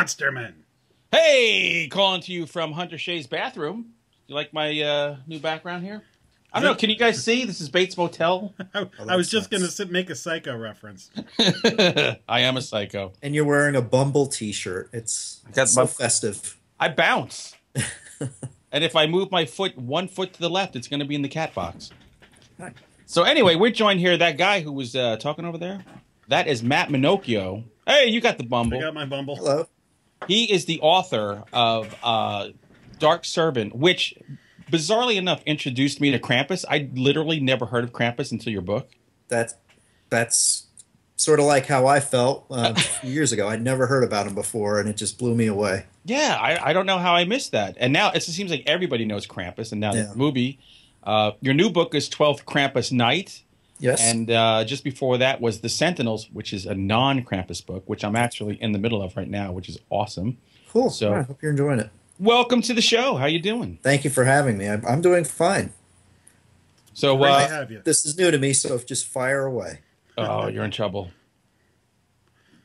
Monsterman. Hey, calling to you from Hunter Shea's bathroom. You like my new background here? I don't know. Can you guys see? This is Bates Motel. I was just going to make a Psycho reference. I am a psycho. And you're wearing a Bumble t-shirt. It's so festive. I bounce. And if I move my foot 1 foot to the left, it's going to be in the cat box. Hi. So anyway, we're joined here. That guy who was talking over there, that is Matt Manochio. Hey, you got the Bumble. I got my Bumble. Hello. He is the author of Dark Servant, which, bizarrely enough, introduced me to Krampus. I literally never heard of Krampus until your book. That's sort of like how I felt a few years ago. I'd never heard about him before, and it just blew me away. Yeah, I don't know how I missed that. And now it seems like everybody knows Krampus, and now the movie. Your new book is 12th Krampus Night. Yes. And just before that was The Sentinels, which is a non-Krampus book, which I'm actually in the middle of right now, which is awesome. Cool. So, I hope you're enjoying it. Welcome to the show. How you doing? Thank you for having me. I'm doing fine. So this is new to me, so just fire away. Oh, you're in trouble.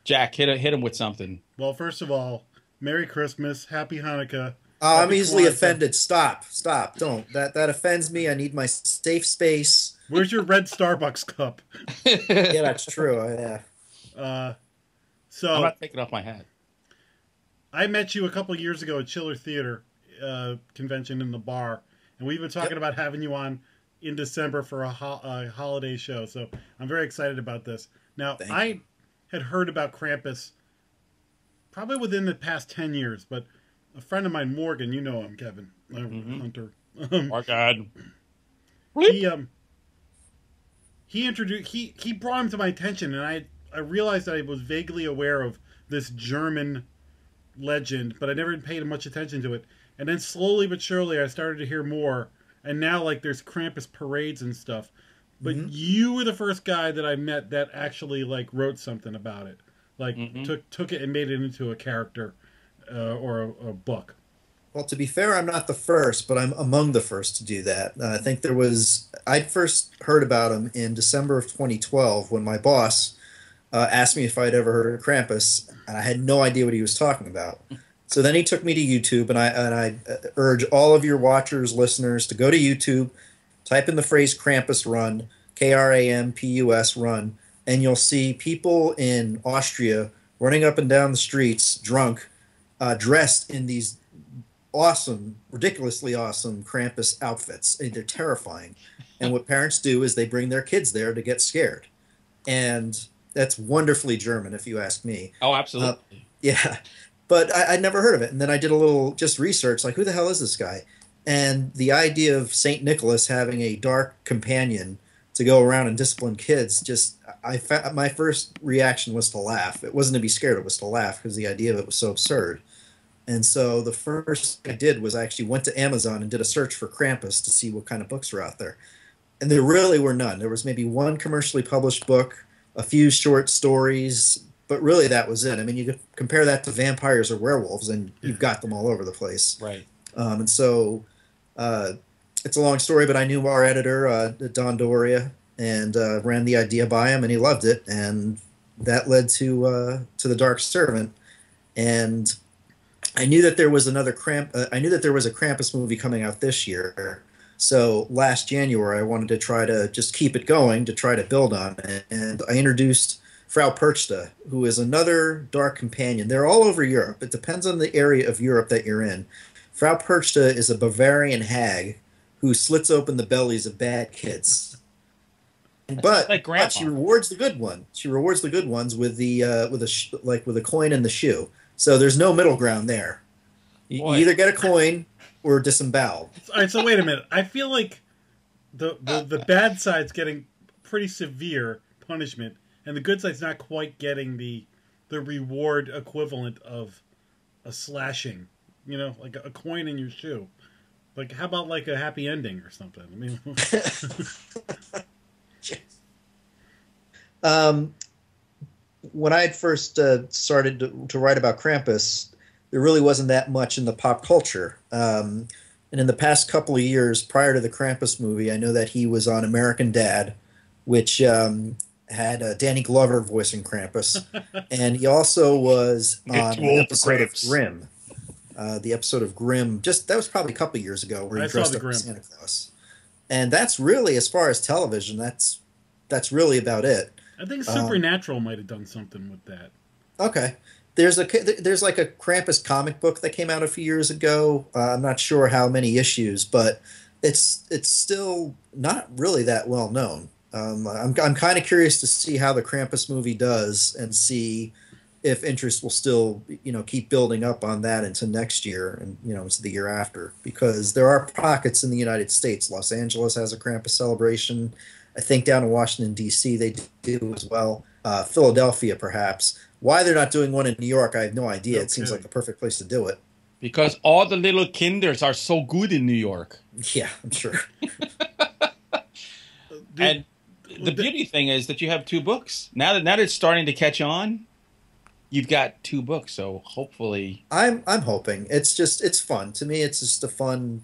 Jack, hit him with something. Well, first of all, Merry Christmas, Happy Hanukkah. I'm easily offended. Stop. Don't. That offends me. I need my safe space. Where's your red Starbucks cup? Yeah, that's true. Yeah. So I'm not taking off my hat. I met you a couple of years ago at Chiller Theater convention in the bar, and we've been talking about having you on in December for a holiday show. So I'm very excited about this. Now, I had heard about Krampus probably within the past 10 years, but a friend of mine, Morgan, you know him, Kevin, Hunter. Oh God. He brought him to my attention, and I realized that I was vaguely aware of this German legend, but I never paid much attention to it. And then slowly but surely, I started to hear more, and now like there's Krampus parades and stuff. But you were the first guy that I met that actually like wrote something about it, like took it and made it into a character or a book. Well, to be fair, I'm not the first, but I'm among the first to do that. I think I'd first heard about him in December of 2012 when my boss asked me if I'd ever heard of Krampus, and I had no idea what he was talking about. So then he took me to YouTube, and I urge all of your watchers, listeners, to go to YouTube, type in the phrase Krampus run, Krampus run, and you'll see people in Austria running up and down the streets drunk, dressed in these awesome, ridiculously awesome Krampus outfits. They're terrifying. And what parents do is they bring their kids there to get scared. And that's wonderfully German, if you ask me. Oh, absolutely. Yeah. But I'd never heard of it. And then I did a little just research, like, who the hell is this guy? And the idea of St. Nicholas having a dark companion to go around and discipline kids, my first reaction was to laugh. It wasn't to be scared, it was to laugh, because the idea of it was so absurd. And so the first thing I did was I actually went to Amazon and did a search for Krampus to see what kind of books are out there. And there really were none. There was maybe one commercially published book, a few short stories, but really that was it. I mean, you could compare that to vampires or werewolves, and you've got them all over the place. Right. And so it's a long story, but I knew our editor, Don Doria, and ran the idea by him, and he loved it. And that led to the Dark Servant. And I knew that there was a Krampus movie coming out this year. So last January, I wanted to try to just keep it going, to try to build on it. And I introduced Frau Perchta, who is another dark companion. They're all over Europe. It depends on the area of Europe that you're in. Frau Perchta is a Bavarian hag who slits open the bellies of bad kids. But she rewards the good one. She rewards the good ones with a coin in the shoe. So there's no middle ground there. You either get a coin or disemboweled. All right, so wait a minute. I feel like the bad side's getting pretty severe punishment, and the good side's not quite getting the reward equivalent of a slashing. You know, like a coin in your shoe. Like, how about like a happy ending or something? I mean, when I first started to write about Krampus, there really wasn't that much in the pop culture. And in the past couple of years prior to the Krampus movie, I know that he was on American Dad, which had Danny Glover voicing Krampus, and he also was Get on too an old for episode of Gramps. Grimm. The episode of Grimm, that was probably a couple years ago, where he I saw dressed the up Grimm. as Santa Claus. And that's really, as far as television, that's really about it. I think Supernatural might have done something with that. Okay. There's like a Krampus comic book that came out a few years ago. I'm not sure how many issues, but it's still not really that well known. I'm kind of curious to see how the Krampus movie does and see if interest will still keep building up on that into next year and into the year after, because there are pockets in the United States. Los Angeles has a Krampus celebration. I think down in Washington D.C. they do as well. Philadelphia perhaps. Why they're not doing one in New York, I have no idea. It seems like the perfect place to do it. Because all the little kinders are so good in New York. Yeah, I'm sure. And the beauty thing is that you have 2 books. Now that it's starting to catch on, you've got 2 books. So hopefully, I'm hoping. It's fun. To me, it's just a fun.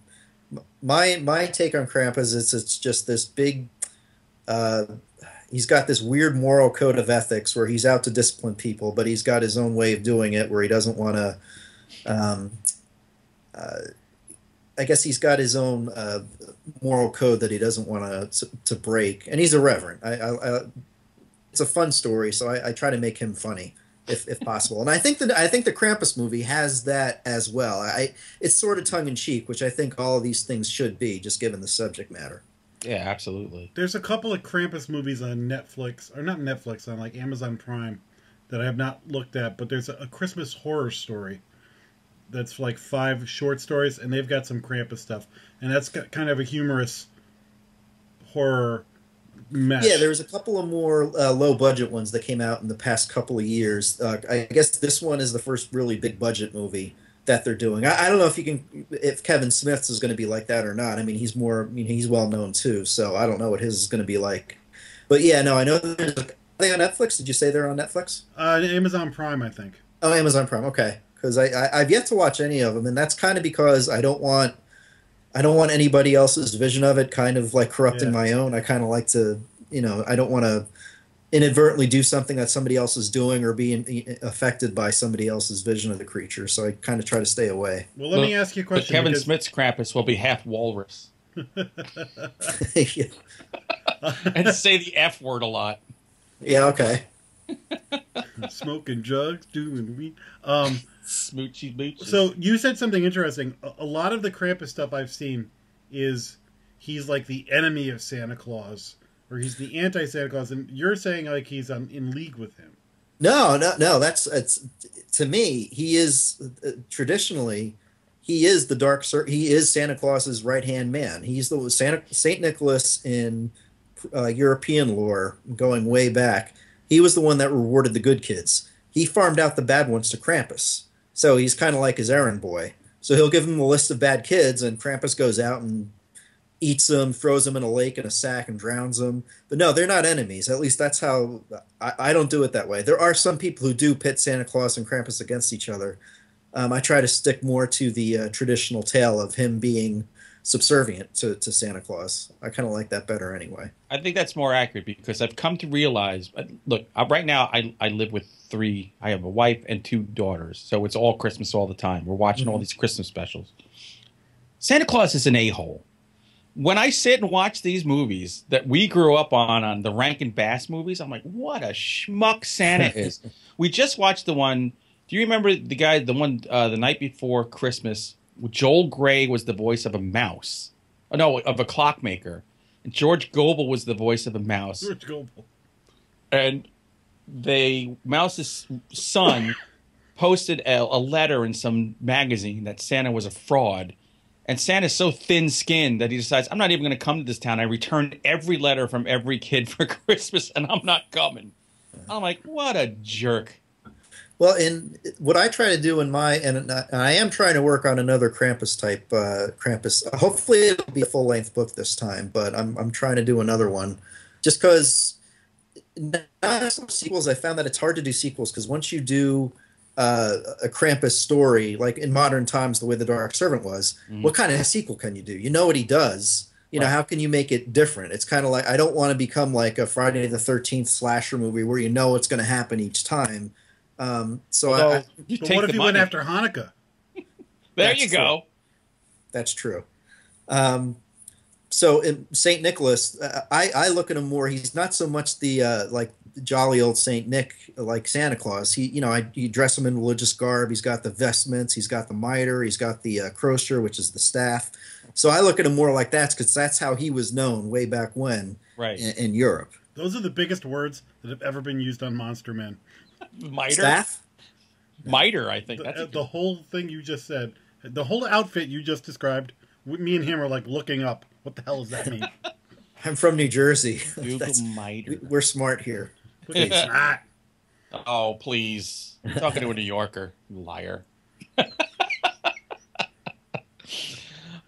My take on Krampus is it's just this big. He's got this weird moral code of ethics where he's out to discipline people, but he's got his own way of doing it where he doesn't want to. I guess he's got his own moral code that he doesn't want to break, and he's irreverent. It's a fun story, so I try to make him funny if possible. And I think the Krampus movie has that as well. It's sort of tongue in cheek, which I think all of these things should be, just given the subject matter. yeah, absolutely. There's a couple of Krampus movies on Netflix, or not Netflix, on like Amazon Prime, that I have not looked at. But there's a Christmas horror story that's like 5 short stories, and they've got some Krampus stuff, and that's kind of a humorous horror mesh. Yeah, there was a couple of more low budget ones that came out in the past couple of years. I guess this one is the first really big budget movie that they're doing. I don't know if Kevin Smith's is going to be like that or not. I mean, he's well known too, so I don't know what his is going to be like. But yeah, no, I know are they on Netflix? Did you say they're on Netflix? Amazon Prime, I think. Oh, Amazon Prime. Okay, because I've yet to watch any of them, and that's kind of because I don't want anybody else's vision of it kind of like corrupting my own. I kind of like to, I don't want to inadvertently do something that somebody else is doing or being affected by somebody else's vision of the creature. So I kind of try to stay away. Well, let me ask you a question. Kevin Smith's Krampus will be half walrus. Yeah. And say the F word a lot. Yeah, okay. Smoking drugs, doing weed. Smoochy booch. So you said something interesting. A lot of the Krampus stuff I've seen is he's like the enemy of Santa Claus, or he's the anti-Santa Claus, and you're saying like he's in league with him. No. To me, he is traditionally he is the dark. He is Santa Claus's right-hand man. He's the Saint Nicholas in European lore, going way back. He was the one that rewarded the good kids. He farmed out the bad ones to Krampus. So he's kind of like his errand boy. So he'll give him a list of bad kids, and Krampus goes out and eats them, throws them in a lake in a sack, and drowns them. But no, they're not enemies. At least that's how I don't do it that way. There are some people who do pit Santa Claus and Krampus against each other. I try to stick more to the traditional tale of him being subservient to Santa Claus. I kind of like that better anyway. I think that's more accurate because I've come to realize, look, right now I live with 3, I have a wife and 2 daughters, so it's all Christmas all the time. We're watching all these Christmas specials. Santa Claus is an a-hole. When I sit and watch these movies that we grew up on the Rankin Bass movies, I'm like, what a schmuck Santa is. We just watched the one, do you remember the one the night before Christmas, Joel Grey was the voice of a mouse. Oh, no, of a clockmaker. And George Gobel was the voice of a mouse. George Gobel. And the mouse's son posted a letter in some magazine that Santa was a fraud. And Santa's so thin-skinned that he decides, I'm not even going to come to this town. I returned every letter from every kid for Christmas, and I'm not coming. I'm like, what a jerk. Well, in what I try to do in and I am trying to work on another Krampus type Krampus. Hopefully, it'll be a full length book this time, but I'm trying to do another one, just because. Not some sequels. I found that it's hard to do sequels because once you do a Krampus story, like in modern times, the way the Dark Servant was, what kind of sequel can you do? You know what he does. You know, how can you make it different? It's kind of like, I don't want to become like a Friday the 13th slasher movie where you know what's going to happen each time. So Although, but what if you went after Hanukkah? There you go. That's true. So in Saint Nicholas, I look at him more. He's not so much the like jolly old Saint Nick like Santa Claus. You dress him in religious garb. He's got the vestments. He's got the mitre. He's got the crosier, which is the staff. So I look at him more like that because that's how he was known way back when, in Europe. Those are the biggest words that have ever been used on Monster Men. Mitre? Staff? Mitre, I think. The whole thing you just said, the whole outfit you just described, me and him are like looking up. What the hell does that mean? I'm from New Jersey. Google mitre. We're smart here. It's not. Oh, please. I'm talking to a New Yorker. You liar.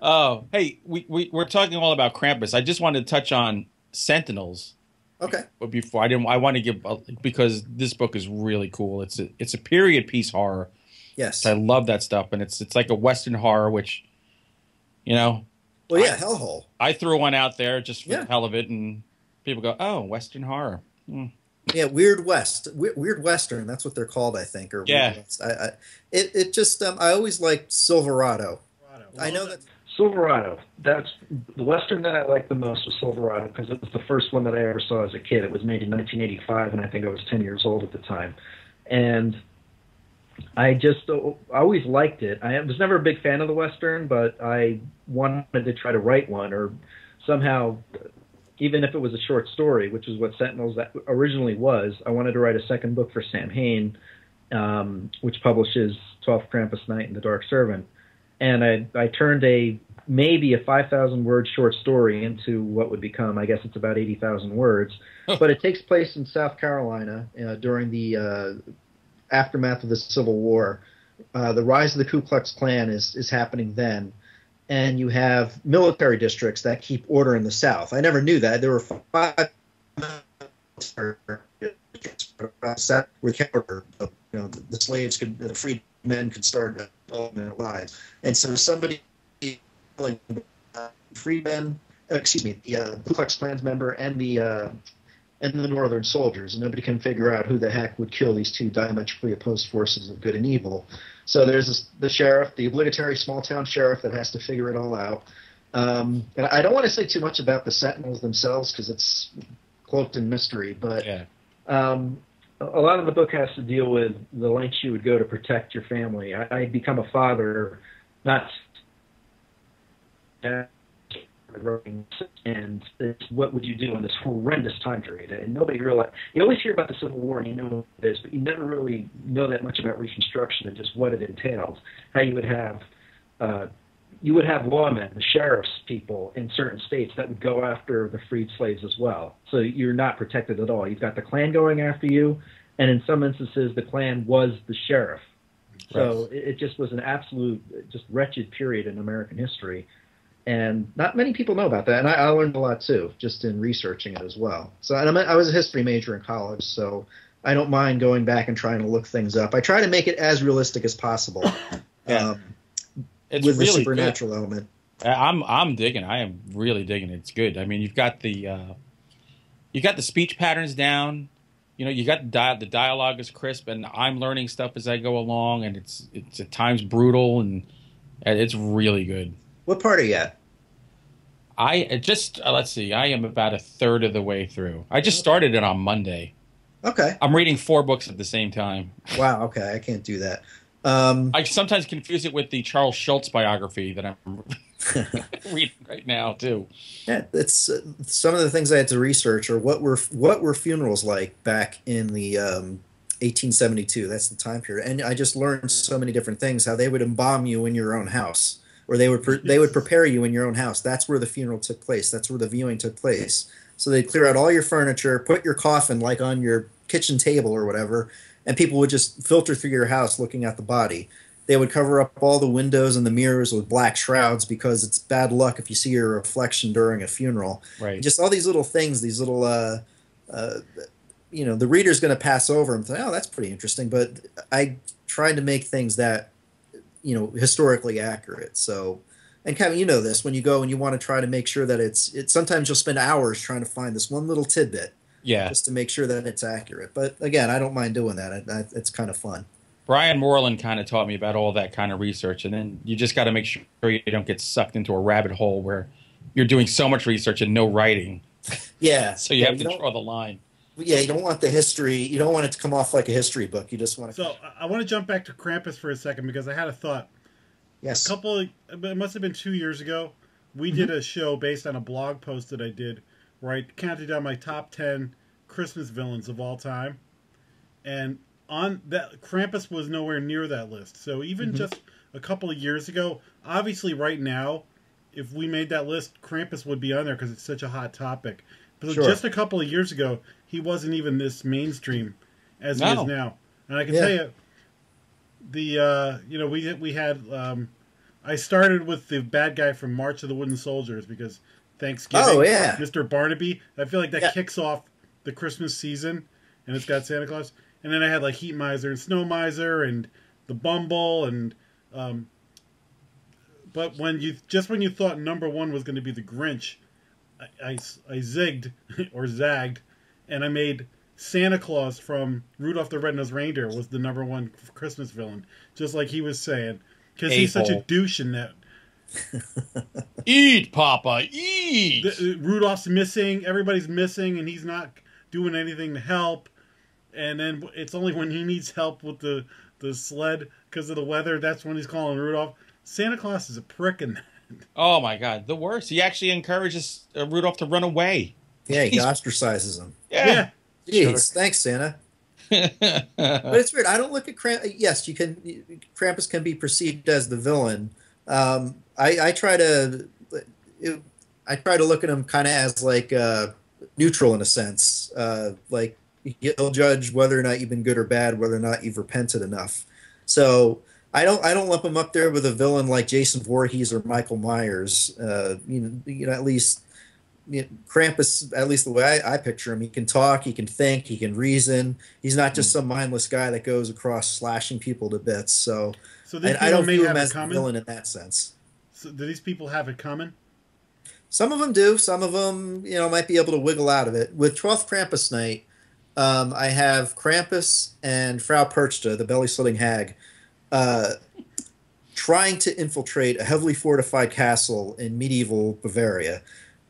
Oh, hey, we're talking all about Krampus. I just wanted to touch on Sentinels. Okay. But before I want to give because this book is really cool. It's a period piece horror. Yes. I love that stuff, and it's like a Western horror, which, you know. Well, yeah, hellhole. I threw one out there just for the hell of it, and people go, "Oh, Western horror." Yeah, Weird West, Weird Western. That's what they're called, I think. Or yeah. Weird West. It just I always liked Silverado. I know that. Silverado. That's the Western that I liked the most was Silverado because it was the first one that I ever saw as a kid. It was made in 1985, and I think I was 10 years old at the time. And I always liked it. I was never a big fan of the Western, but I wanted to try to write one or somehow, even if it was a short story, which is what Sentinels originally was, I wanted to write a second book for Sam Hain, which publishes 12th Krampus Night and the Dark Servant. And I turned maybe a 5,000-word short story into what would become, I guess it's about 80,000 words. But it takes place in South Carolina during the aftermath of the Civil War. The rise of the Ku Klux Klan is happening then. And you have military districts that keep order in the South. I never knew that. There were 5 districts with order. The slaves the freedmen could start their lives. And so somebody like freedmen, the Ku Klux Klan's member and the Northern soldiers, and nobody can figure out who the heck would kill these two diametrically opposed forces of good and evil. So there's the sheriff, the obligatory small-town sheriff that has to figure it all out. And I don't want to say too much about the Sentinels themselves because it's cloaked in mystery, but a lot of the book has to deal with the lengths you would go to protect your family. I'd become a father, not and it's what would you do in this horrendous time period? And nobody realized. You always hear about the Civil War and you know what it is, but you never really know that much about Reconstruction and just what it entails. How you would have lawmen, the sheriff's people in certain states that would go after the freed slaves as well. So you're not protected at all. You've got the Klan going after you, and in some instances the Klan was the sheriff. So it just was an absolute, just wretched period in American history. And not many people know about that, and I learned a lot too, just in researching it as well. So and I was a history major in college, so I don't mind going back and trying to look things up. I try to make it as realistic as possible. It's with really the supernatural good. element. I'm digging. I am really digging it. It's good. I mean, you've got the speech patterns down. You got the dialogue is crisp, and I'm learning stuff as I go along, and it's at times brutal, and it's really good. What part are you at? Let's see. I am about a third of the way through. I just started it on Monday. Okay. I'm reading 4 books at the same time. Wow. Okay, I can't do that. I sometimes confuse it with the Charles Schultz biography that I'm reading right now too. Yeah, it's some of the things I had to research are what were funerals like back in the 1872. That's the time period, and I just learned so many different things. How they would embalm you in your own house, or they would prepare you in your own house. That's where the funeral took place. That's where the viewing took place. So they'd clear out all your furniture, put your coffin like on your kitchen table or whatever, and people would just filter through your house looking at the body. They would cover up all the windows and the mirrors with black shrouds because it's bad luck if you see your reflection during a funeral. Right. Just all these little things, these little, the reader's going to pass over and think, oh, that's pretty interesting. But I tried to make things that, historically accurate. So, And Kevin, you know this, when you go and you want to try to make sure that it's sometimes you'll spend hours trying to find this one little tidbit Yeah. just to make sure that it's accurate. But again, I don't mind doing that. It's kind of fun. Brian Moreland kind of taught me about all that kind of research, and then you just got to make sure you don't get sucked into a rabbit hole where you're doing so much research and no writing. Yeah. So you have to draw the line. Yeah, you don't want the history. You don't want it to come off like a history book. You just want to. So I want to jump back to Krampus for a second because I had a thought. Yes. It must have been 2 years ago. We did a show based on a blog post that I did where I counted down my top 10 Christmas villains of all time. And on that, Krampus was nowhere near that list. So even just a couple of years ago, obviously right now, if we made that list, Krampus would be on there because it's such a hot topic. But just a couple of years ago, he wasn't even this mainstream as he is now. And I can tell you, we had I started with the bad guy from March of the Wooden Soldiers because Thanksgiving, Mr. Barnaby. I feel like that kicks off the Christmas season, and it's got Santa Claus. And then I had like Heat Miser and Snow Miser and the Bumble and but when you thought number one was going to be the Grinch, I zigged or zagged, and I made Santa Claus from Rudolph the Red-Nosed Reindeer was the number one Christmas villain, just like he was saying, because he's such a douche in that. Eat, Papa, eat! Rudolph's missing, everybody's missing, and he's not doing anything to help. And then it's only when he needs help with the sled because of the weather, that's when he's calling Rudolph. Santa Claus is a prick in that. Oh, my God. The worst. He actually encourages Rudolph to run away. Yeah, he ostracizes him. Yeah. Jeez, thanks, Santa. But it's weird. I don't look at Krampus. Yes, Krampus can be perceived as the villain. I try to look at him kind of as like neutral in a sense. Like he'll judge whether or not you've been good or bad, whether or not you've repented enough. So I don't lump him up there with a villain like Jason Voorhees or Michael Myers. At least. Krampus, at least the way I picture him, he can talk, he can think, he can reason. He's not just some mindless guy that goes across slashing people to bits. So I don't view him as a villain in that sense. So do these people have it common? Some of them do. Some of them, might be able to wiggle out of it. With 12th Krampus night, I have Krampus and Frau Perchta, the belly-slitting hag, trying to infiltrate a heavily fortified castle in medieval Bavaria.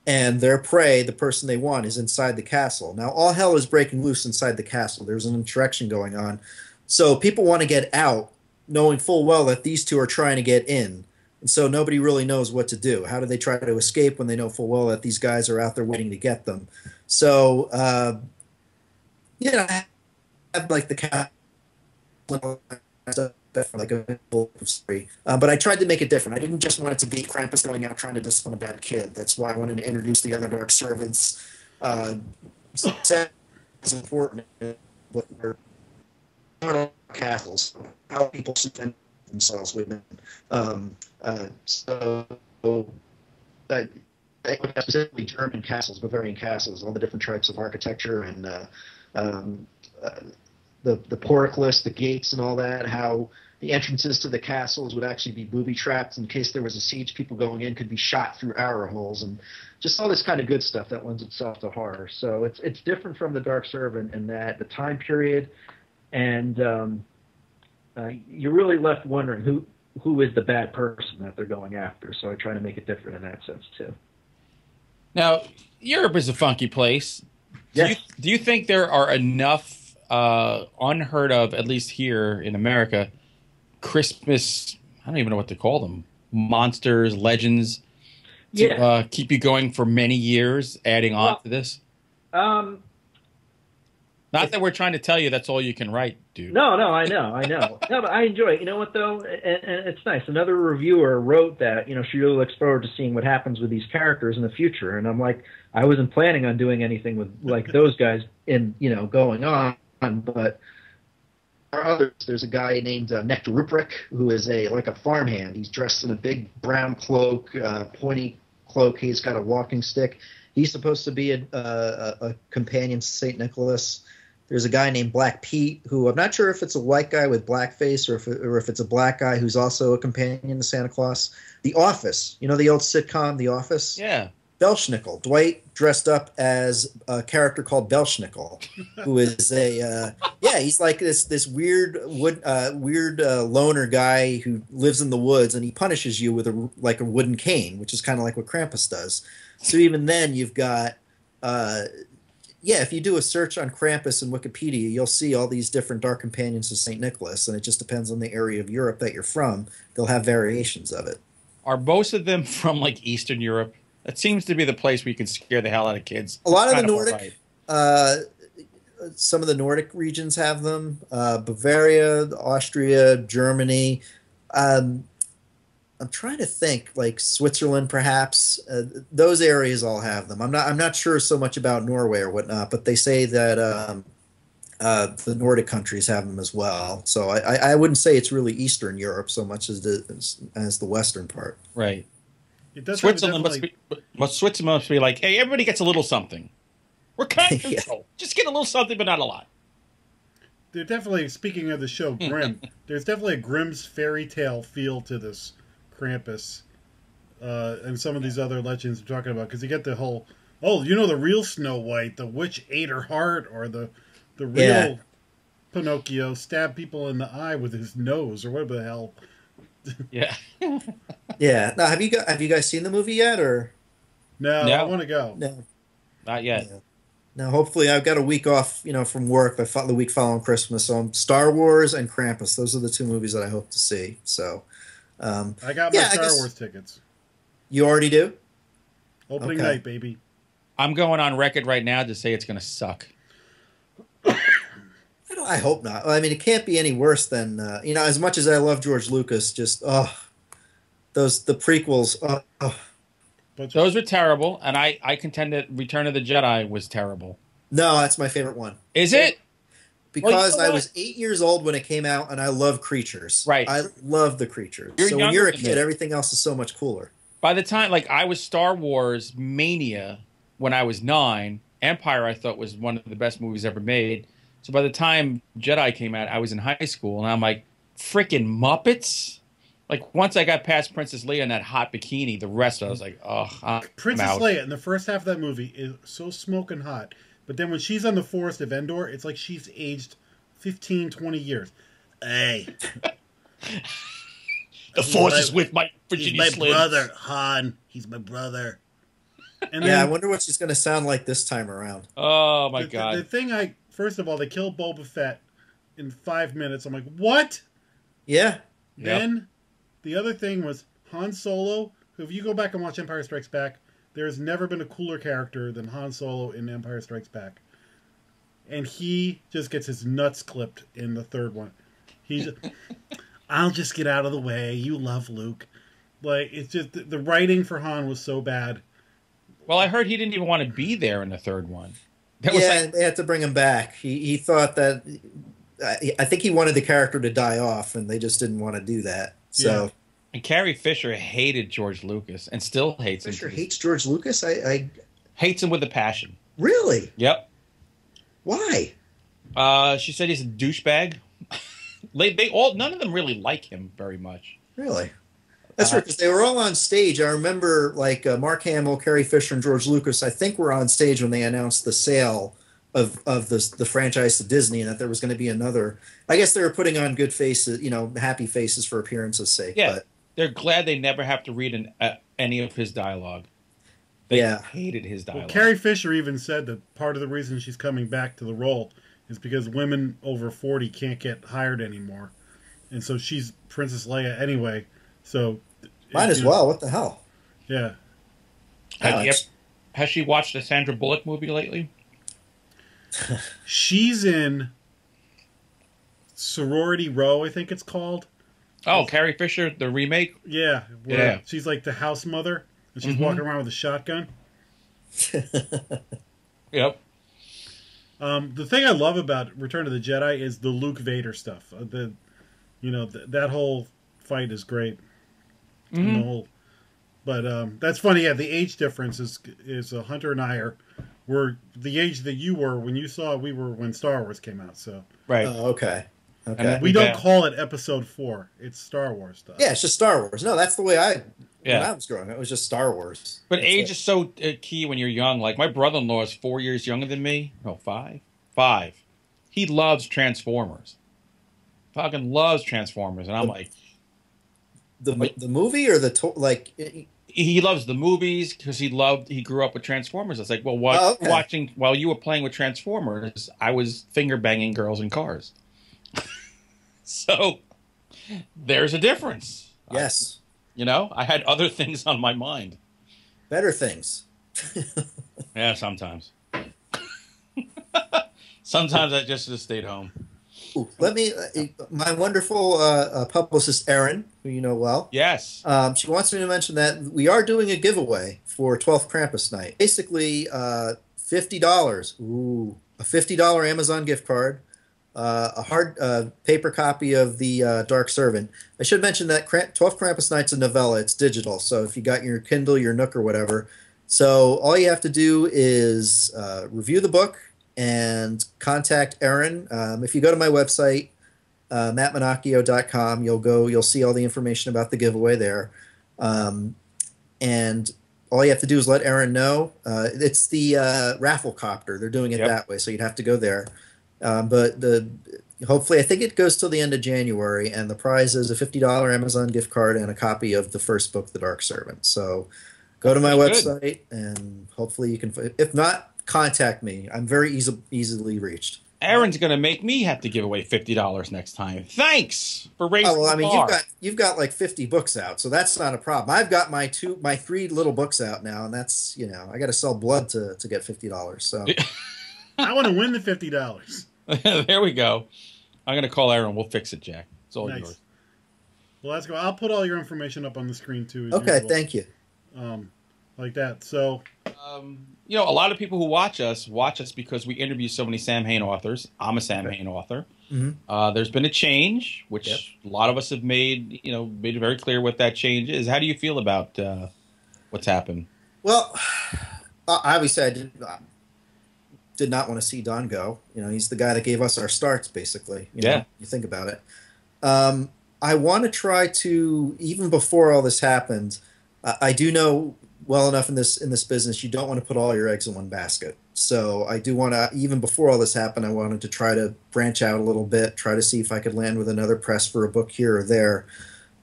And their prey, the person they want, is inside the castle. Now, all hell is breaking loose inside the castle. There's an insurrection going on. So people want to get out, knowing full well that these two are trying to get in. And so nobody really knows what to do. How do they try to escape when they know full well that these guys are out there waiting to get them? So, I have like the castle like a story. But I tried to make it different. I didn't just want it to be Krampus going out trying to discipline a bad kid. That's why I wanted to introduce the other dark servants. It's important what we're castles, how people spend themselves with them. Specifically German castles, Bavarian castles, all the different types of architecture and the portcullis, the gates, and all that. How the entrances to the castles would actually be booby trapped in case there was a siege. People going in could be shot through arrow holes, and just all this kind of good stuff that lends itself to horror. So it's different from the Dark Servant in that the time period, and you're really left wondering who is the bad person that they're going after. So I try to make it different in that sense too. Now, Europe is a funky place. Yes. Do you think there are enough unheard of, at least here in America, Christmas, I don't even know what to call them, monsters, legends, to keep you going for many years, adding on to this? Not that we're trying to tell you that's all you can write, dude. No, I know. No, but I enjoy it. You know what, though? And it's nice. Another reviewer wrote that, she really looks forward to seeing what happens with these characters in the future. And I'm like, I wasn't planning on doing anything with, like, those guys going on. But there are others. There's a guy named Nectar Ruprecht, who is like a farmhand. He's dressed in a big brown cloak, pointy cloak. He's got a walking stick. He's supposed to be a companion to St. Nicholas. There's a guy named Black Pete, who I'm not sure if it's a white guy with blackface or if it's a black guy who's also a companion to Santa Claus. The Office, you know the old sitcom, The Office? Yeah. Belschnickel. Dwight dressed up as a character called Belschnickel, who is he's like this weird loner guy who lives in the woods, and he punishes you with a wooden cane, which is kind of like what Krampus does. So even then, you've got if you do a search on Krampus in Wikipedia, you'll see all these different dark companions of St. Nicholas, and it just depends on the area of Europe that you're from. They'll have variations of it. Are most of them from like Eastern Europe? That seems to be the place where you can scare the hell out of kids. A lot of the Nordic, some of the Nordic regions have them. Bavaria, Austria, Germany. I'm trying to think, like Switzerland, perhaps. Those areas all have them. I'm not sure so much about Norway or whatnot, but they say that the Nordic countries have them as well. So I wouldn't say it's really Eastern Europe so much as the Western part. Right. It does Switzerland must be like, hey, everybody gets a little something. We're kind of control. Just get a little something, but not a lot. They're definitely, speaking of the show Grimm, there's definitely a Grimm's fairy tale feel to this Krampus and some of these other legends we're talking about, because you get the whole, the real Snow White, the witch ate her heart, or the real Pinocchio stabbed people in the eye with his nose, or whatever the hell. Yeah. Yeah. Now, have you guys seen the movie yet, or? No, I want to go. No, not yet. Yeah. Now, hopefully, I've got a week off, from work. The week following Christmas, so Star Wars and Krampus. Those are the two movies that I hope to see. So, I got my Star Wars tickets. You already do? Opening night, baby. I'm going on record right now to say it's going to suck. I hope not. I mean, it can't be any worse than as much as I love George Lucas. Just the prequels. Those were terrible, and I contend that Return of the Jedi was terrible. No, that's my favorite one. Is it? Because I was 8 years old when it came out, and I love creatures. Right. I love the creatures. So when you're a kid, everything else is so much cooler. By the time, I was Star Wars mania when I was 9. Empire, I thought, was one of the best movies ever made. So by the time Jedi came out, I was in high school, and I'm like, freaking Muppets? Once I got past Princess Leia in that hot bikini, the rest I was like, I'm Princess out. Leia in the first half of that movie is so smoking hot. But then when she's on the Forest of Endor, it's like she's aged 15, 20 years. Hey. The Force is with my Virginia He's my brother, Han. He's my brother. And then, I wonder what she's going to sound like this time around. Oh, my God. The thing first of all, they killed Boba Fett in 5 minutes. I'm like, what? Yeah. Then the other thing was Han Solo. If you go back and watch Empire Strikes Back, there's never been a cooler character than Han Solo in Empire Strikes Back. And he just gets his nuts clipped in the third one. He's I'll just get out of the way. You love Luke. It's just the writing for Han was so bad. Well, I heard he didn't even want to be there in the third one. They had to bring him back. He thought that I think he wanted the character to die off, and they just didn't want to do that. So. Yeah. And Carrie Fisher hated George Lucas and still hates him. Fisher hates George Lucas? I hates him with a passion. Really? Yep. Why? She said he's a douchebag. None of them really like him very much. Really? That's right, because they were all on stage. I remember, Mark Hamill, Carrie Fisher, and George Lucas, I think were on stage when they announced the sale of the franchise to Disney, and that there was going to be another. I guess they were putting on good faces, happy faces for appearances' sake. Yeah, but they're glad they never have to read any of his dialogue. They hated his dialogue. Well, Carrie Fisher even said that part of the reason she's coming back to the role is because women over 40 can't get hired anymore. And so she's Princess Leia anyway. So might as well. What the hell? Yeah. Has she watched a Sandra Bullock movie lately? She's in Sorority Row, I think it's called. Oh, Carrie Fisher, the remake? Yeah. Yeah. She's like the house mother, and she's walking around with a shotgun. Yep. The thing I love about Return of the Jedi is the Luke Vader stuff. That whole fight is great. Mm-hmm. But that's funny. Yeah, the age difference is Hunter and I are were the age that you were when you saw it. We were when Star Wars came out. So Right. Oh, okay. And Okay. we don't call it Episode 4. It's Star Wars stuff. Yeah, it's just Star Wars. No, that's the way when Yeah. I was growing up, it was just Star Wars. But That's age it. is so key when you're young. Like my brother-in-law is 4 years younger than me. No, 5. 5. He loves Transformers. Fucking loves Transformers, and I'm like, the movie or he loves the movies because he grew up with Transformers. It's like, well, what Oh, okay. watching while you were playing with Transformers, I was finger banging girls in cars. So there's a difference. Yes. I had other things on my mind. Better things. Yeah, sometimes. Sometimes I just stayed home. Ooh, my wonderful publicist, Erin, who you know well. Yes. She wants me to mention that we are doing a giveaway for 12th Krampus night. Basically, $50. Ooh, a $50 Amazon gift card, a hard paper copy of the Dark Servant. I should mention that 12th Krampus night's a novella. It's digital, so if you got your Kindle, your Nook, or whatever, so all you have to do is review the book and contact Erin. If you go to my website, mattmanochio.com, you'll see all the information about the giveaway there. And all you have to do is let Erin know. It's the raffle copter. They're doing it that way, so you'd have to go there. But hopefully, I think it goes till the end of January, and the prize is a $50 Amazon gift card and a copy of the first book, The Dark Servant. So go to my website, and hopefully you can. If not, contact me. I'm very easily reached. Erin's going to make me have to give away $50 next time. Thanks for raising the bar. You've got like 50 books out, so that's not a problem. I've got my 3 little books out now, and that's I got to sell blood to get $50. So I want to win the $50. There we go. I'm going to call Erin. We'll fix it, Jack. It's all yours. Well, let's go. I'll put all your information up on the screen too. Okay, thank you. Like that. So, a lot of people who watch us because we interview so many Sam Hain authors. I'm a Sam Hain author. Mm-hmm. There's been a change, which a lot of us have made it very clear what that change is. How do you feel about what's happened? Well, obviously, I did not want to see Don go. He's the guy that gave us our starts, basically. You think about it. I want to try to, even before all this happened, I do know well enough in this business, you don't want to put all your eggs in one basket. So I do want to, even before all this happened, I wanted to try to branch out a little bit, try to see if I could land with another press for a book here or there.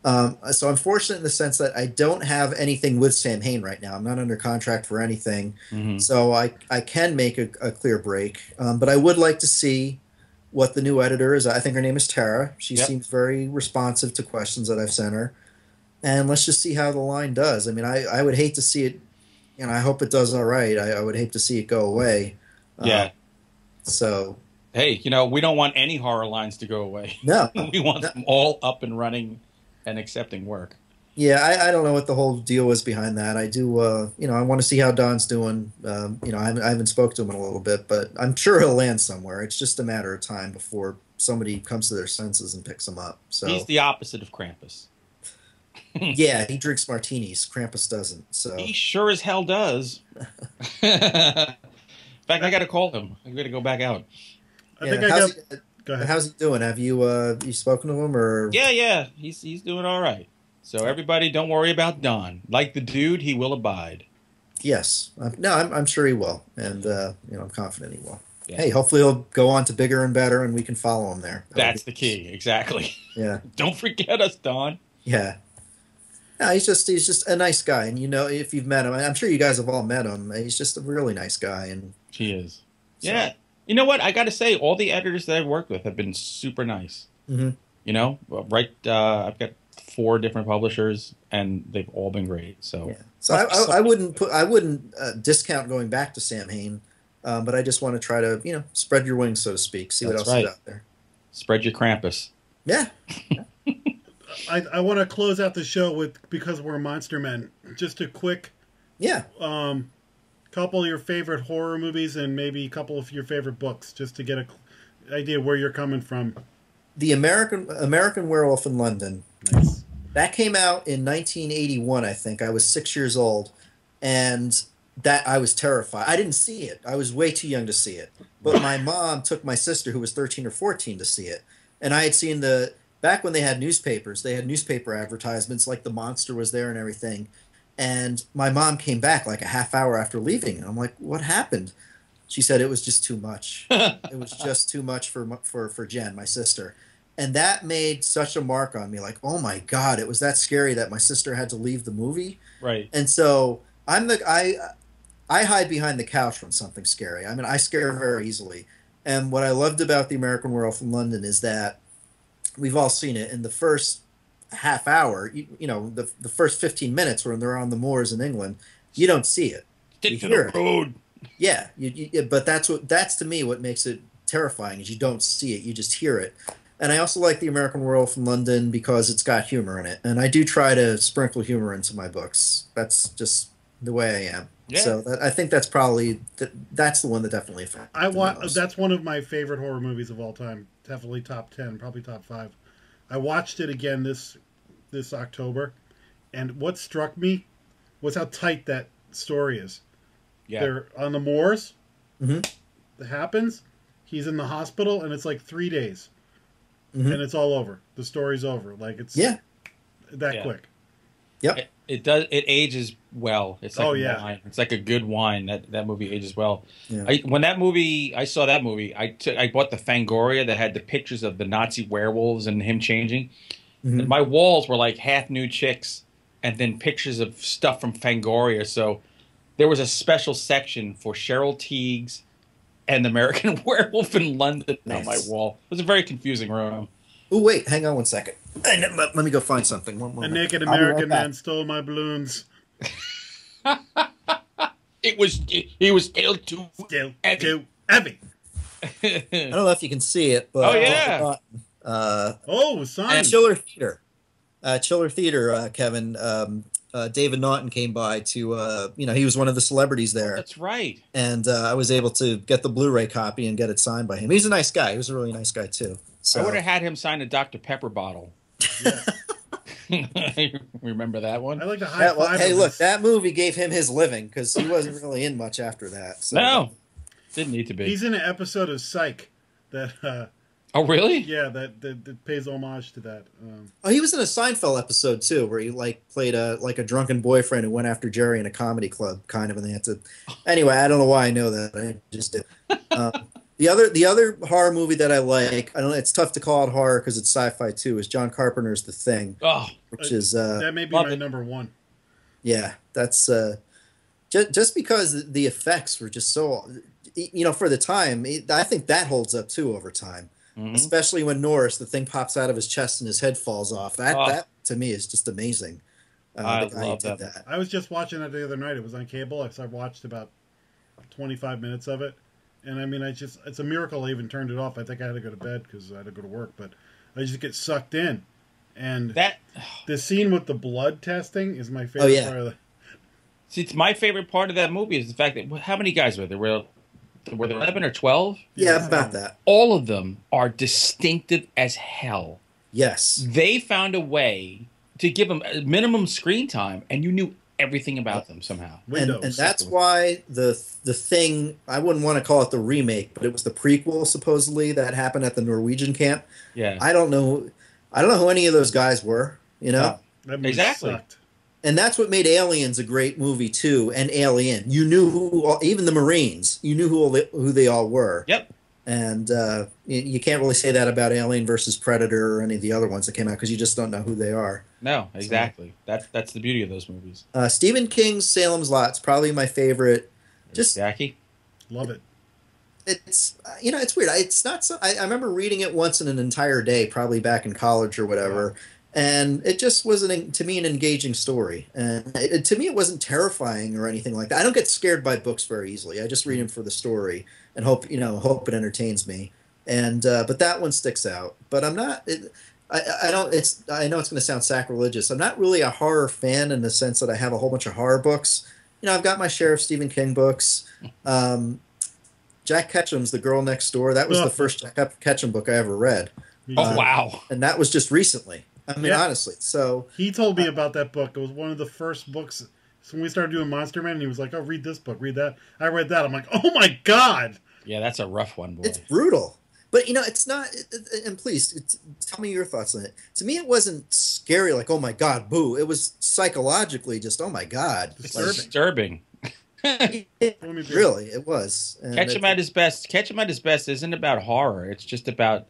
So I'm fortunate in the sense that I don't have anything with Sam Hain right now. I'm not under contract for anything. Mm-hmm. So I can make a clear break. But I would like to see what the new editor is. I think her name is Tara. She seems very responsive to questions that I've sent her. And let's just see how the line does. I mean, I would hate to see it, I hope it does all right. I would hate to see it go away. So. Hey, we don't want any horror lines to go away. No. We want them all up and running and accepting work. Yeah, I don't know what the whole deal was behind that. I do, I want to see how Don's doing. I haven't spoke to him in a little bit, but I'm sure he'll land somewhere. It's just a matter of time before somebody comes to their senses and picks him up. So he's the opposite of Krampus. Yeah, he drinks martinis. Krampus doesn't. So he sure as hell does. In fact, I got to call him. I'm going to go back out. Go ahead. How's he doing? Have you spoken to him or? Yeah, he's doing all right. So everybody, don't worry about Don. Like the dude, he will abide. Yes, I'm sure he will, and I'm confident he will. Yeah. Hey, hopefully he'll go on to bigger and better, and we can follow him there. That's the key, exactly. Yeah. Don't forget us, Don. Yeah. No, he's just a nice guy, and if you've met him, I'm sure you guys have all met him. He's just a really nice guy, and he is. So. Yeah. You know what? I got to say, all the editors that I've worked with have been super nice. Mm-hmm. I've got 4 different publishers, and they've all been great. So, yeah. So I wouldn't discount going back to Sam Hain, but I just want to try to spread your wings, so to speak, see what else is out there. Spread your Krampus. Yeah. I want to close out the show with, because we're monster men, just a quick couple of your favorite horror movies and maybe a couple of your favorite books, just to get an idea where you're coming from. The American Werewolf in London. Nice. That came out in 1981, I think. I was 6 years old, and that I was terrified. I didn't see it. I was way too young to see it. But my mom took my sister, who was 13 or 14, to see it. And I had seen back when they had newspapers, they had newspaper advertisements, like the monster was there and everything. And my mom came back like a half hour after leaving. And I'm like, what happened? She said it was just too much. It was just too much for Jen, my sister. And that made such a mark on me. Like, oh my God, it was that scary that my sister had to leave the movie. Right. And so I hide behind the couch when something's scary. I mean, I scare very easily. And what I loved about The American Werewolf in London is that we've all seen it in the first half hour, the first 15 minutes when they're on the moors in England, you don't see it. Stick to the road. Yeah, but that's to me what makes it terrifying is you don't see it, you just hear it. And I also like The American Werewolf in London because it's got humor in it, and I do try to sprinkle humor into my books. That's just the way I am. Yeah. So I think that's probably that's the one that definitely affected me most. That's one of my favorite horror movies of all time. Definitely top 10, probably top 5. I watched it again this October, and what struck me was how tight that story is. Yeah. They're on the moors. Mm-hmm. It happens. He's in the hospital, and it's like 3 days. Mm-hmm. And it's all over. The story's over. Like it's that quick. Yep. It does. It ages well. It's like wine. It's like a good wine. That movie ages well. Yeah. I saw that movie, I bought the Fangoria that had the pictures of the Nazi werewolves and him changing. Mm-hmm. And my walls were like half nude chicks, and then pictures of stuff from Fangoria. So there was a special section for Cheryl Tiegs and the American Werewolf in London on my wall. It was a very confusing room. Oh, wait, hang on one second. Let me go find something. One moment. A naked American man stole my balloons. He was still too heavy. I don't know if you can see it, but signed. Chiller Theater. Chiller Theater, Kevin. David Naughton came by to, he was one of the celebrities there. That's right. And I was able to get the Blu-ray copy and get it signed by him. He's a nice guy. He was a really nice guy, too. So. I would have had him sign a Dr. Pepper bottle. Remember that one? I like the high five. Hey, look, that movie gave him his living because he wasn't really in much after that. So. No, didn't need to be. He's in an episode of Psych that. Oh, really? Yeah, that pays homage to that. He was in a Seinfeld episode too, where he played a drunken boyfriend who went after Jerry in a comedy club, kind of, and they had to. Anyway, I don't know why I know that. I just did. The other horror movie that I like, I don't know, it's tough to call it horror because it's sci-fi too, is John Carpenter's The Thing, which is that may be my number one. Yeah, that's just because the effects were just so, for the time. I think that holds up too over time. Mm-hmm. Especially when Norris, the thing pops out of his chest and his head falls off. That to me is just amazing. I love that. I was just watching that the other night. It was on cable. So I watched about 25 minutes of it. And I mean, it's a miracle I even turned it off. I think I had to go to bed because I had to go to work. But I just get sucked in. And the scene with the blood testing is my favorite part of the... See, it's my favorite part of that movie is the fact that, how many guys were there? Were there 11 or 12? Yeah, about that. All of them are distinctive as hell. Yes. They found a way to give them a minimum screen time, and you knew everything about them somehow. And that's why the Thing, I wouldn't want to call it the remake, but it was the prequel, supposedly, that happened at the Norwegian camp. Yeah. I don't know who any of those guys were, Exactly. Sucked. And that's what made Aliens a great movie too, and Alien. You knew even the Marines. You knew who they all were. Yep. And you can't really say that about Alien versus Predator or any of the other ones that came out because you just don't know who they are. No, exactly. So, that's the beauty of those movies. Stephen King's Salem's Lot's probably my favorite. Just Jackie, love it. It's it's weird. It's not. I remember reading it once in an entire day, probably back in college or whatever. Yeah. And it just wasn't, to me, an engaging story. And to me, it wasn't terrifying or anything like that. I don't get scared by books very easily. I just read them for the story and hope it entertains me. And but that one sticks out. But I'm not. I know it's going to sound sacrilegious. I'm not really a horror fan in the sense that I have a whole bunch of horror books. I've got my share of Stephen King books. Jack Ketchum's The Girl Next Door. That was the first Jack Ketchum book I ever read. Oh wow! And that was just recently. I mean, honestly. So he told me about that book. It was one of the first books So when we started doing Monster Man, and he was like, "Oh, read this book, read that." I read that. I'm like, "Oh my god!" Yeah, that's a rough one, boy. It's brutal. But, it's not, and please, tell me your thoughts on it. To me, it wasn't scary, like, oh my God, boo. It was psychologically just, oh my God. Disturbing. Really, it was. And Catch Him at His Best. Catch Him at His Best isn't about horror. It's just about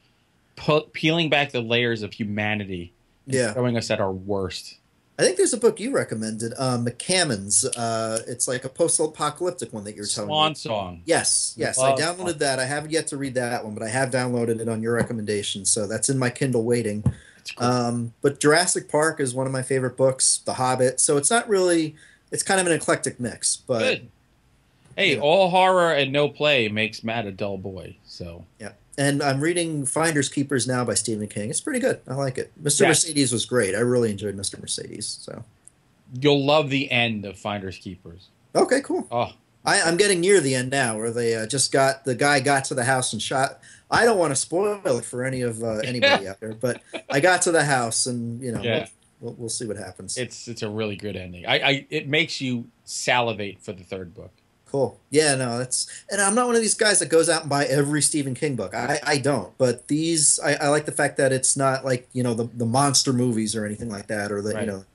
peeling back the layers of humanity and showing us at our worst. I think there's a book you recommended, McCammon's. It's like a post-apocalyptic one that you're telling me. Swan Song. Yes. I downloaded that. I haven't yet to read that one, but I have downloaded it on your recommendation, so that's in my Kindle waiting. Cool. But Jurassic Park is one of my favorite books, The Hobbit, so it's not really... It's kind of an eclectic mix. But good. Hey, all horror and no play makes Matt a dull boy, so... Yeah. And I'm reading Finders Keepers now by Stephen King. It's pretty good. I like it. Mr. Mercedes was great. I really enjoyed Mr. Mercedes. So you'll love the end of Finders Keepers. Okay, cool. Oh, I'm getting near the end now, where they the guy got to the house and shot. I don't want to spoil it for anybody out there, but I got to the house and we'll see what happens. It's a really good ending. It makes you salivate for the third book. Cool. Yeah, no, and I'm not one of these guys that goes out and buy every Stephen King book. I don't. But these, I like the fact that it's not like, the monster movies or anything like that, or that,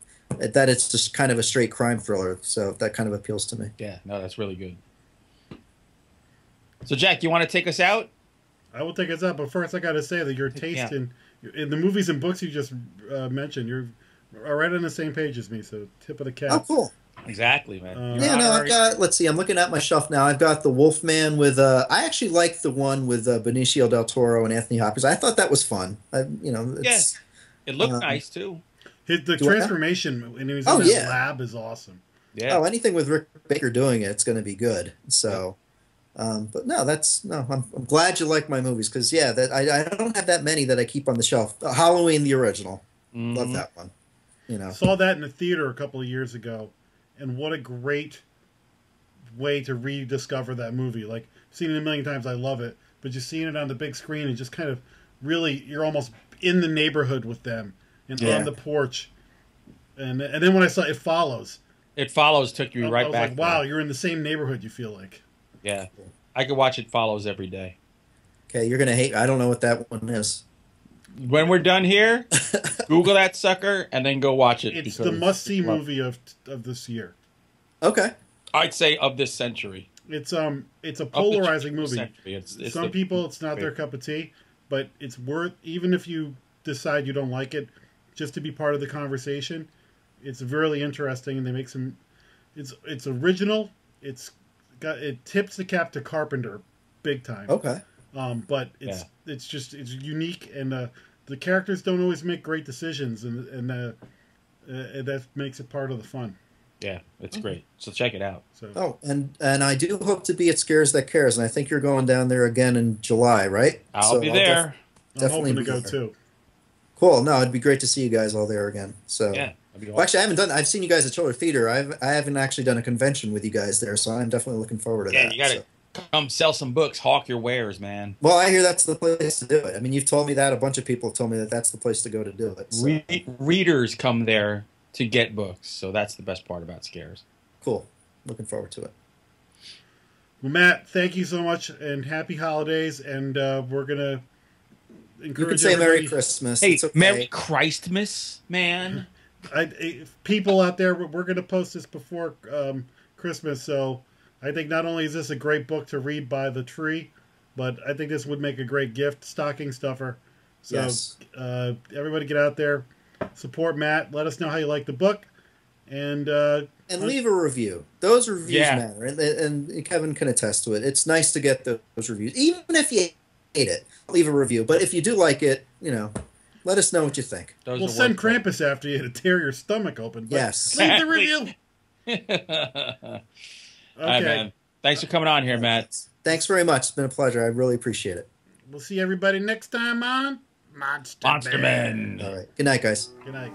that it's just kind of a straight crime thriller. So that kind of appeals to me. Yeah, no, that's really good. So, Jack, you want to take us out? I will take us out, but first I got to say that your taste in the movies and books you just mentioned, you're right on the same page as me, so tip of the cap. Oh, cool. Exactly, man. I've got, let's see, I'm looking at my shelf now. I've got The Wolfman with, I actually liked the one with Benicio del Toro and Anthony Hopkins. I thought that was fun. Yes. It looked nice, too. The transformation when he was in his lab is awesome. Yeah. Oh, anything with Rick Baker doing it's going to be good. So, but no, I'm glad you like my movies because, I don't have that many that I keep on the shelf. Halloween, the original. Mm-hmm. Love that one. Saw that in the theater a couple of years ago. And what a great way to rediscover that movie. Like, I've seen it a million times. I love it. But just seeing it on the big screen and just kind of really, you're almost in the neighborhood with them and on the porch. And then when I saw It Follows. It Follows took you right back. I was like, wow, you're in the same neighborhood, you feel like. Yeah. I could watch It Follows every day. Okay, you're going to hate. I don't know what that one is. When we're done here, Google that sucker and then go watch it. It's the must-see movie of this year. Okay. I'd say of this century. It's a polarizing movie. Some people, it's not their cup of tea, but it's worth, even if you decide you don't like it, just to be part of the conversation. It's really interesting, and they make some. It's original. It tips the cap to Carpenter, big time. Okay. But it's unique, and the characters don't always make great decisions, and that makes it part of the fun. Yeah, it's great. So check it out. So. And I do hope to be at Scares That Cares, and I think you're going down there again in July, right? I'll be there. I'm hoping to go too. Cool. No, it'd be great to see you guys all there again. So yeah. Well, actually, I've seen you guys at Chiller Theater. I haven't actually done a convention with you guys there, so I'm definitely looking forward to that. Yeah, you got to come sell some books, hawk your wares, man. Well, I hear that's the place to do it. I mean, you've told me that. A bunch of people have told me that that's the place to go to do it. So. Readers come there to get books, so that's the best part about Scares. Cool. Looking forward to it. Well, Matt, thank you so much, and happy holidays, and we're going to encourage you can say everybody. Merry Christmas. Hey, it's okay. Merry Christmas, man. People out there, we're going to post this before Christmas, so I think not only is this a great book to read by the tree, but I think this would make a great gift stocking stuffer. So yes. Everybody get out there, support Matt, let us know how you like the book, and leave a review. Those reviews matter, and Kevin can attest to it. It's nice to get those reviews, even if you hate it. Leave a review, but if you do like it, let us know what you think. We'll send Krampus after you to tear your stomach open. But yes. Leave the review. Okay. All right, man. Thanks for coming on here, Matt. Thanks very much. It's been a pleasure. I really appreciate it. We'll see everybody next time on Monster Men. All right. Good night, guys. Good night.